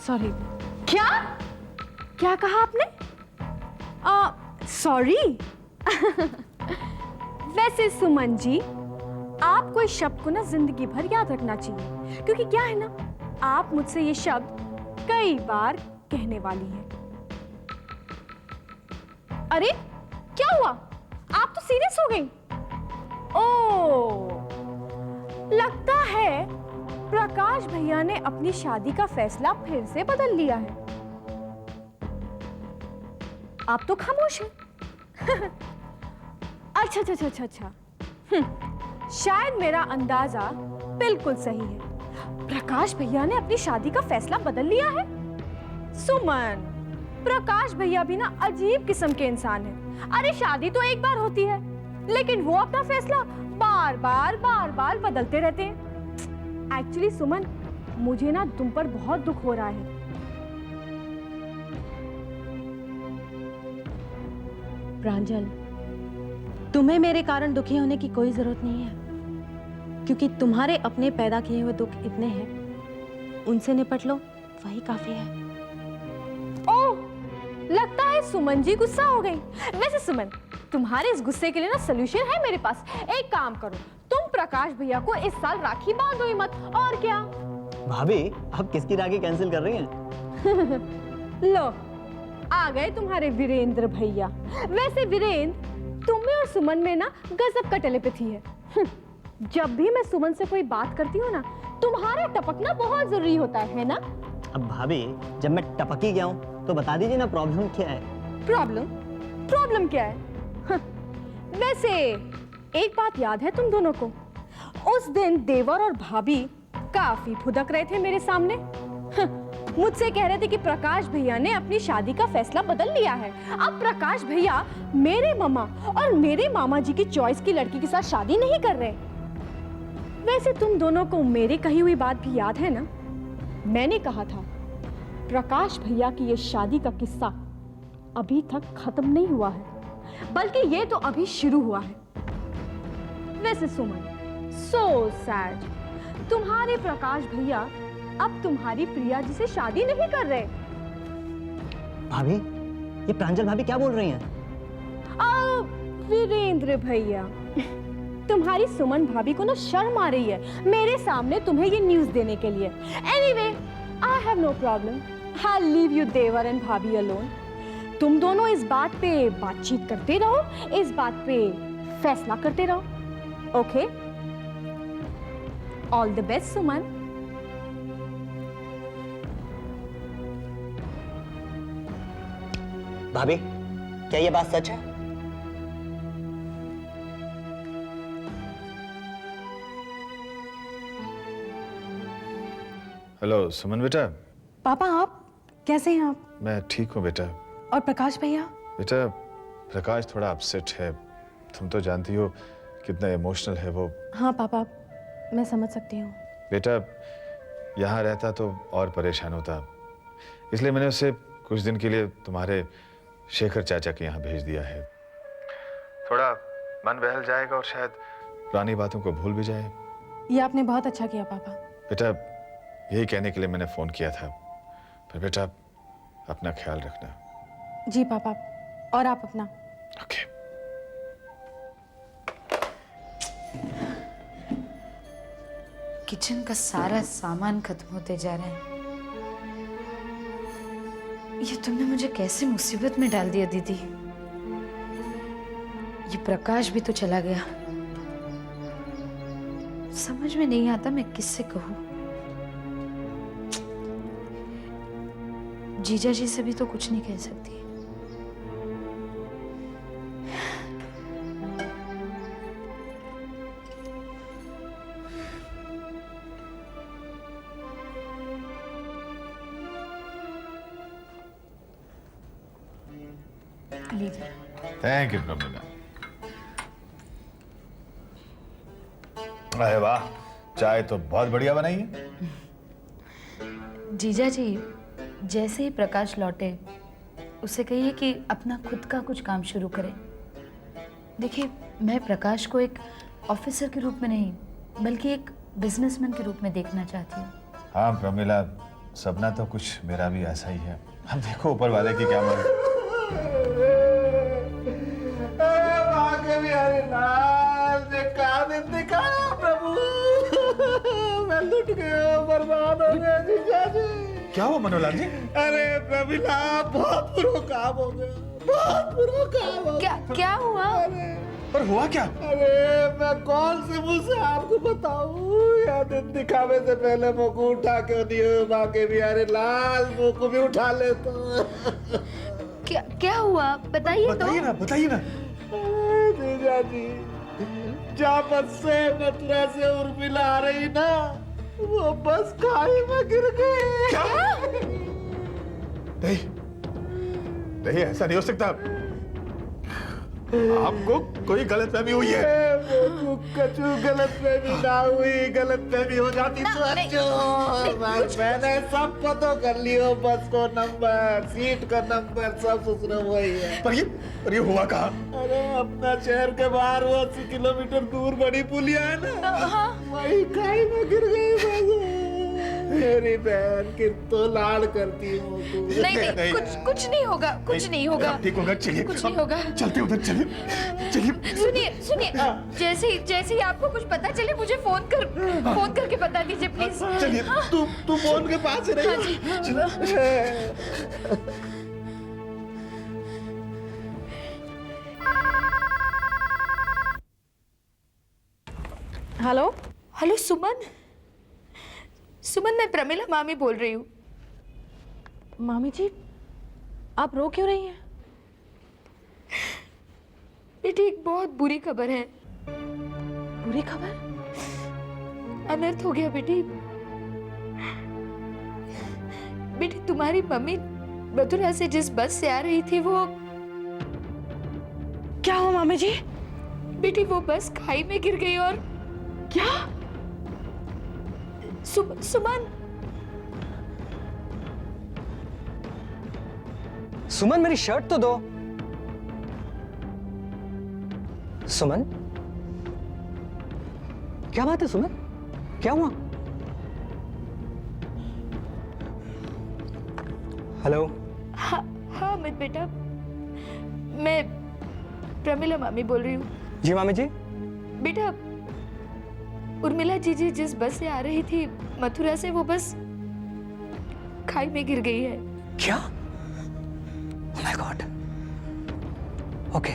Sorry. क्या क्या कहा आपने? सॉरी। वैसे सुमन जी, आपको इस शब्द को ना जिंदगी भर याद रखना चाहिए, क्योंकि क्या है ना, आप मुझसे ये शब्द कई बार कहने वाली हैं। अरे क्या हुआ? आप तो सीरियस हो गई। ओह, लगता है प्रकाश भैया ने अपनी शादी का फैसला फिर से बदल लिया है। आप तो खामोश हैं। अच्छा अच्छा अच्छा अच्छा। शायद मेरा अंदाजा बिल्कुल सही है। प्रकाश भैया ने अपनी शादी का फैसला बदल लिया है। सुमन, प्रकाश भैया भी ना अजीब किस्म के इंसान हैं। अरे शादी तो एक बार होती है, लेकिन वो अपना फैसला बार बार बदलते रहते हैं। एक्चुअली सुमन, मुझे ना तुम पर बहुत दुख हो रहा है। प्रांजल, तुम्हें मेरे कारण दुखी होने की कोई जरूरत नहीं है, क्योंकि तुम्हारे अपने पैदा किए हुए दुख इतने हैं, उनसे निपट लो, वही काफी है। ओह, लगता है सुमन जी गुस्सा हो गई। वैसे सुमन, तुम्हारे इस गुस्से के लिए ना सलूशन है मेरे पास। एक काम करो, तुम प्रकाश भैया को इस साल राखी बांधो ही मत, और क्या। भाभी, आप किसकी राखी कैंसिल कर रही हैं? लो, आ गए तुम्हारे वीरेंद्र भैया। वैसे वीरेंद्र, तुम्हें और सुमन में ना गजब का टेलीपैथी है। जब भी मैं सुमन से कोई बात करती हूँ ना, तुम्हारा टपकना बहुत जरूरी होता है ना? अब भाभी, जब मैं टपक ही गया हूँ तो बता दीजिए ना, प्रॉब्लम क्या है? प्रॉब्लम क्या है? वैसे एक बात याद है तुम दोनों को? उस दिन देवर और भाभी काफी फुदक रहे थे मेरे सामने। मुझसे कह रहे थे कि प्रकाश भैया ने अपनी शादी का फैसला बदल लिया है। अब प्रकाश भैया मेरे मामा और मेरे मामा जी की चॉइस की लड़की के साथ शादी नहीं कर रहे। वैसे तुम दोनों को मेरी कही हुई बात भी याद है ना? मैंने कहा था प्रकाश भैया की ये शादी का किस्सा अभी तक खत्म नहीं हुआ है, बल्कि ये तो अभी शुरू हुआ है। वैसे सुमन, सो सैड, तुम्हारे प्रकाश भैया अब तुम्हारी प्रिया जी से शादी नहीं कर रहे। भाभी, ये प्रांजल भाभी क्या बोल रही हैं? वीरेंद्र भैया, तुम्हारी सुमन भाभी को ना शर्म आ रही है मेरे सामने तुम्हें ये न्यूज़ देने के लिए। Anyway, I have no problem, I leave you देवर एंड भाभी अलोन। तुम दोनों इस बात पे बातचीत करते रहो, इस बात पे फैसला करते रहो। ओके, ऑल द बेस्ट सुमन। भाभी, क्या ये बात सच है? हेलो सुमन बेटा। पापा, आप कैसे हैं? आप? मैं ठीक हूँ बेटा। और प्रकाश भैया? बेटा, प्रकाश थोड़ा अपसेट है, तुम तो जानती हो कितना इमोशनल है वो। हाँ पापा, मैं समझ सकती हूँ। बेटा, यहाँ रहता तो और परेशान होता, इसलिए मैंने उसे कुछ दिन के लिए तुम्हारे शेखर चाचा के यहाँ भेज दिया है। थोड़ा मन बहल जाएगा और शायद पुरानी बातों को भूल भी जाए। ये आपने बहुत अच्छा किया पापा। बेटा, यही कहने के लिए मैंने फोन किया था। पर बेटा, अपना ख्याल रखना। जी पापा, और आप अपना। ओके। किचन का सारा सामान खत्म होते जा रहा है। ये तुमने मुझे कैसे मुसीबत में डाल दिया दीदी। ये प्रकाश भी तो चला गया। समझ में नहीं आता मैं किससे कहूं। जीजा जी से भी तो कुछ नहीं कह सकती। Thank you Pramila. अरे वाह, चाय तो बहुत बढ़िया बनाई है। जीजा जी, जैसे ही प्रकाश लौटे उसे कहिए कि अपना खुद का कुछ काम शुरू करे। देखिए, मैं प्रकाश को एक ऑफिसर के रूप में नहीं, बल्कि एक बिजनेसमैन के रूप में देखना चाहती हूँ। हाँ प्रमिला, सपना तो कुछ मेरा भी ऐसा ही है। अब देखो ऊपर वाले की क्या मर्जी। प्रभु मैं लुट गया, बर्बाद हो गया जीजा जी। क्या हुआ मनोलाल जी? अरे प्रमिला बहुत बुरा काम हो गया, बहुत बुरा काम हो गया। क्या हुआ? पर हुआ क्या? अरे मैं कौन से मुंह से आपको बताऊं? या दिन दिखावे से पहले मुंह को उठा के दिए माँ के भी। अरे लाल मुंह को भी उठा ले तो। क्या हुआ? बताइए ना, बताइए ना। जीजा जी, जहाँ बस से मथुरा से उर्मिला आ रही ना, वो बस खाई में गिर गई। क्या? नहीं, नहीं ऐसा नहीं हो सकता। आपको कोई गलतफहमी हुई है। कचू गलतफहमी ना हुई, गलतफहमी हो जाती तो मैंने सब पता कर लियो, बस को नंबर, सीट का नंबर सब सुसरा वही है। पर ये हुआ कहाँ? अरे अपना शहर के बाहर वो 80 किलोमीटर दूर बड़ी पुलिया है ना, वही खाई में गिर गई बस। मेरी बहन कितना लाड़ करती हूँ। नहीं, कुछ नहीं होगा, कुछ नहीं होगा। ठीक होगा, चलिए। कुछ नहीं होगा। चलते उधर, चलिए। सुनिए, जैसे ही आपको कुछ पता चले मुझे फोन करके बता दीजिए प्लीज। चलिए। तू फोन के पास रही। हेलो हेलो सुमन, मैं प्रमिला मामी बोल रही हूँ। मामी जी, आप रो क्यों रही हैं? बेटी एक बहुत बुरी खबर है। बुरी खबर? अनर्थ हो गया बेटी। बेटी तुम्हारी मम्मी मथुरा से जिस बस से आ रही थी वो। क्या हुआ मामी जी? बेटी वो बस खाई में गिर गई और क्या? सुमन मेरी शर्ट तो दो। सुमन, क्या बात है सुमन? क्या हुआ? हेलो। हाँ अमित बेटा, मैं प्रमिला मामी बोल रही हूँ। जी मामी जी। बेटा उर्मिला जी जिस बस से आ रही थी मथुरा से, वो बस खाई में गिर गई है। क्या? Oh my God. Okay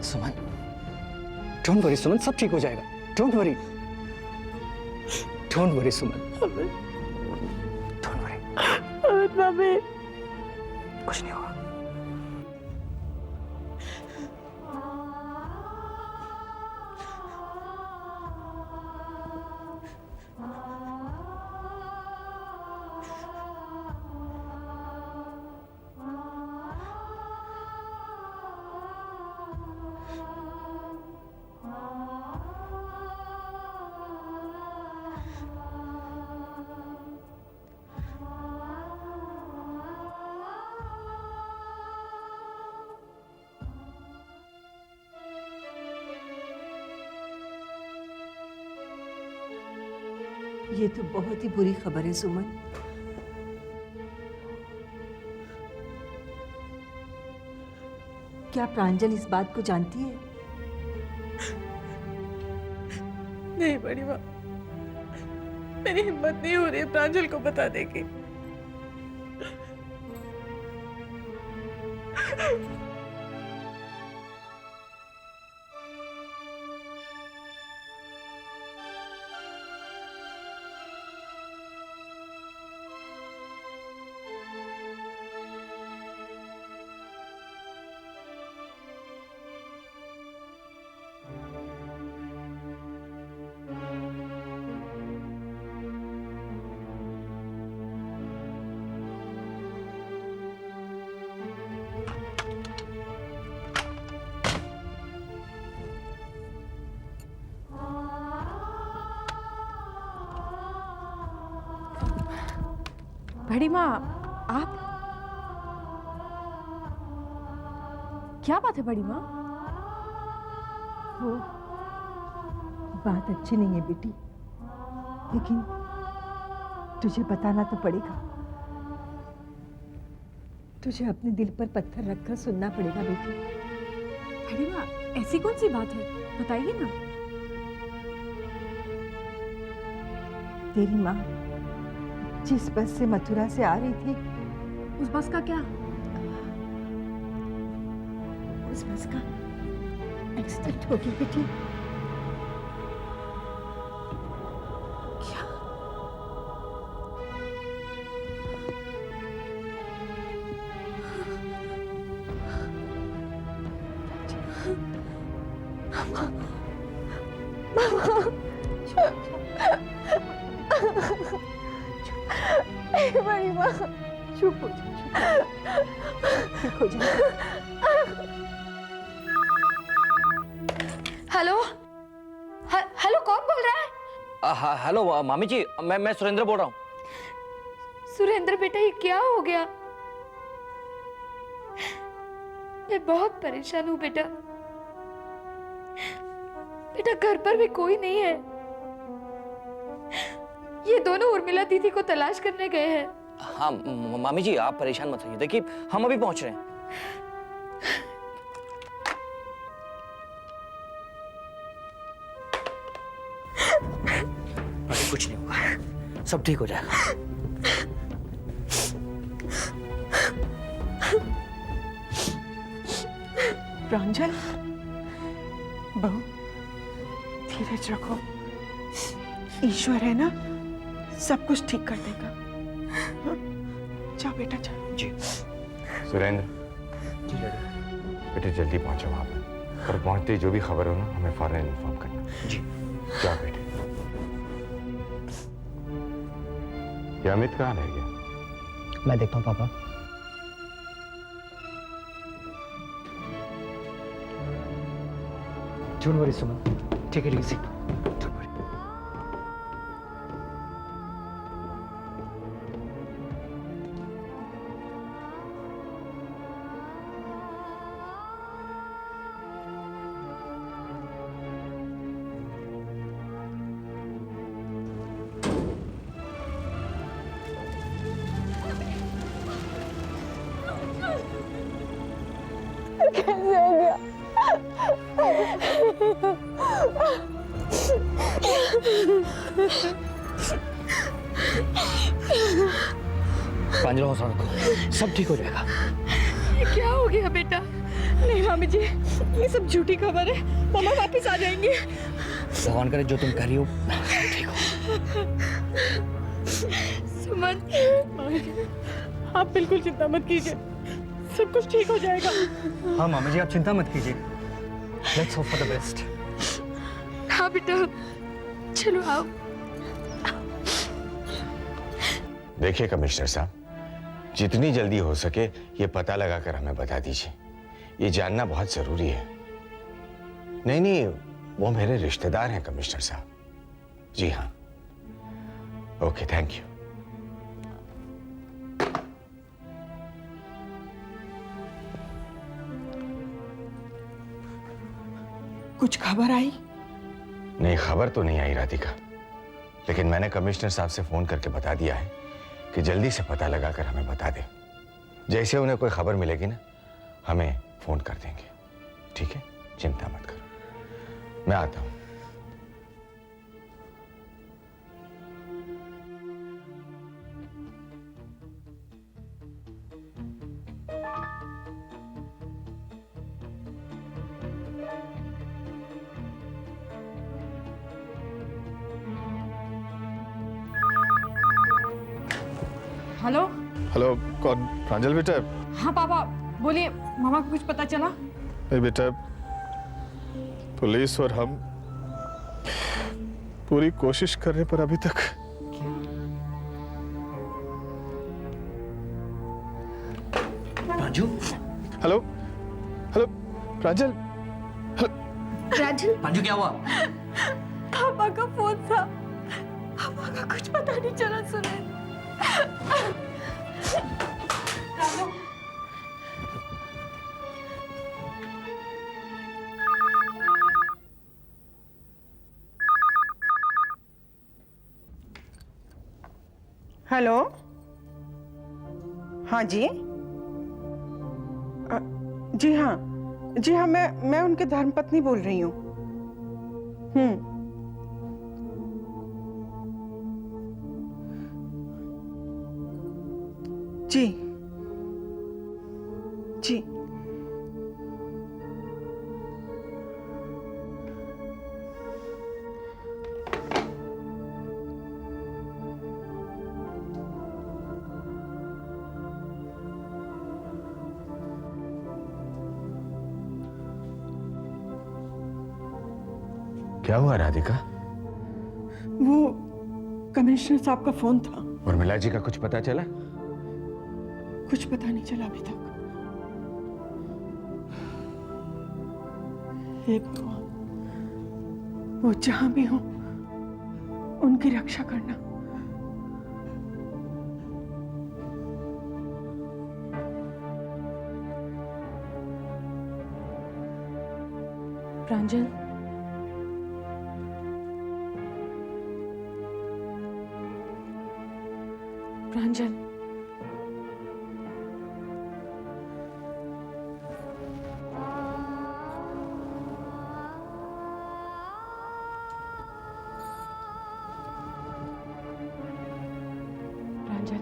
Suman, don't worry Suman, सब ठीक हो जाएगा। Don't worry Suman, don't worry. कुछ नहीं होगा। ये तो बहुत ही बुरी खबर है सुमन। क्या प्रांजल इस बात को जानती है? नहीं बड़ी माँ, मेरी हिम्मत नहीं हो रही है प्रांजल को बताने की। बड़ी माँ, आप? क्या बात है बड़ी माँ? वो बात अच्छी नहीं है बेटी। लेकिन तुझे बताना तो पड़ेगा। तुझे अपने दिल पर पत्थर रखकर सुनना पड़ेगा बेटी। अरे माँ, ऐसी कौन सी बात है, बताइए ना। तेरी माँ जिस बस से मथुरा से आ रही थी, उस बस का क्या? उस बस का एक्सीडेंट हो गया बेटी। बड़ी माँ, चुप हो जा, ठीक हो जा। हेलो, हेलो, कौन बोल रहा है? हेलो मामी जी, मैं सुरेंद्र बोल रहा हूँ। सुरेंद्र बेटा, ये क्या हो गया? मैं बहुत परेशान हूँ बेटा। बेटा, घर पर भी कोई नहीं है। ये दोनों उर्मिला दीदी को तलाश करने गए हैं। हाँ मामी जी, आप परेशान मत होइए, देखिए हम अभी पहुंच रहे हैं। अरे कुछ नहीं होगा, सब ठीक हो जाएगा। प्रांजल, बहू धीरज रखो, ईश्वर है ना, सब कुछ ठीक कर देगा। हाँ? जाओ बेटा, जाओ। जी सुरेंद्र, जी डैडी। बेटे जल्दी पहुंचो वहां पर, और पहुंचते ही जो भी खबर हो ना, हमें फौरन इन्फॉर्म करना। जी। क्या बेटे? ये अमित कहाँ रह गया? मैं देखता हूँ पापा। Don't worry, Suman. Take it easy. Don't worry. कैसे हो गया? प्रांजल, हौसला रखो, सब ठीक हो जाएगा। ये क्या हो गया बेटा? नहीं मामी जी, ये सब झूठी खबर है। मामा वापस आ जाएंगे। भगवान करे जो तुम कर रही हो ठीक हो। सुमन, आप बिल्कुल चिंता मत कीजिए, सब कुछ ठीक हो जाएगा। हाँ मामा जी, आप चिंता मत कीजिए। Let's hope for the best. हाँ बेटा, चलो आओ। देखिए कमिश्नर साहब, जितनी जल्दी हो सके ये पता लगाकर हमें बता दीजिए। ये जानना बहुत जरूरी है। नहीं नहीं, वो मेरे रिश्तेदार हैं कमिश्नर साहब। जी हाँ। Okay, thank you. कुछ खबर आई? नहीं, खबर तो नहीं आई राधिका, लेकिन मैंने कमिश्नर साहब से फोन करके बता दिया है कि जल्दी से पता लगाकर हमें बता दें। जैसे उन्हें कोई खबर मिलेगी ना, हमें फोन कर देंगे। ठीक है, चिंता मत करो, मैं आता हूं। हेलो। हेलो, कौन? प्रांजल बेटा? हाँ पापा, बोलिए। मामा को कुछ पता चला? नहीं बेटा, पुलिस और हम पूरी कोशिश कर रहे, पर अभी तक प्रांजू। हेलो हेलो प्रांजल। प्रांजल, प्रांजू क्या हुआ? पापा का फोन था, पापा का कुछ पता नहीं चला। सुने हेलो, हाँ जी, जी हाँ, जी हाँ, मैं उनकी धर्मपत्नी बोल रही हूँ। जी जी, क्या हुआ राधिका? वो कमिश्नर साहब का फोन था। उर्मिला जी का कुछ पता चला? कुछ पता नहीं चला अभी तक। हे भगवान, वो जहां भी हो उनकी रक्षा करना। प्रांजल, प्रांजल, प्रांजल,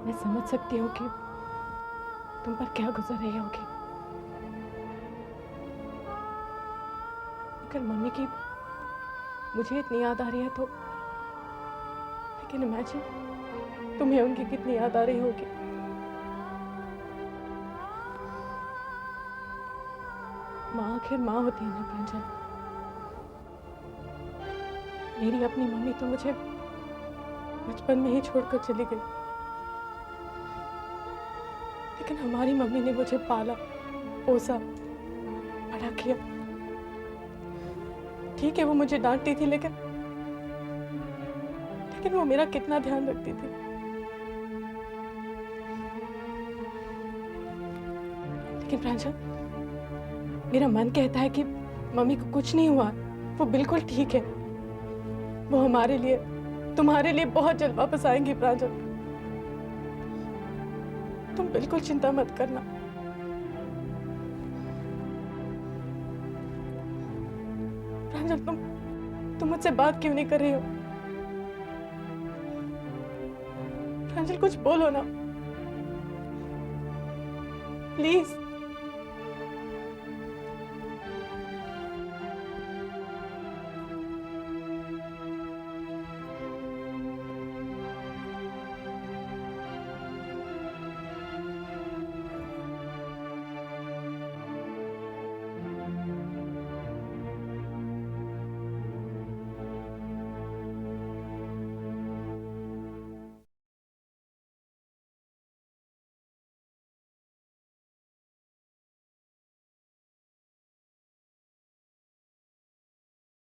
मैं समझ सकती हूँ कि तुम पर क्या गुजर रही होगी, अगर मम्मी की मुझे इतनी याद आ रही है तो लेकिन इमेजिन तुम्हें उनकी कितनी याद आ रही होगी। माँ आखिर माँ होती है ना प्रांजल। मेरी अपनी मम्मी तो मुझे बचपन में ही छोड़कर चली गई, लेकिन हमारी मम्मी ने मुझे पाला, पोसा, बड़ा किया। ठीक है, वो मुझे डांटती थी, लेकिन वो मेरा कितना ध्यान रखती थी। लेकिन प्रांजल, मेरा मन कहता है कि मम्मी को कुछ नहीं हुआ, वो बिल्कुल ठीक है। वो हमारे लिए, तुम्हारे लिए बहुत जल्द वापस आएंगी प्रांजल। तुम बिल्कुल चिंता मत करना। प्रांजल, तुम मुझसे बात क्यों नहीं कर रही हो? प्रांजल, कुछ बोलो ना प्लीज।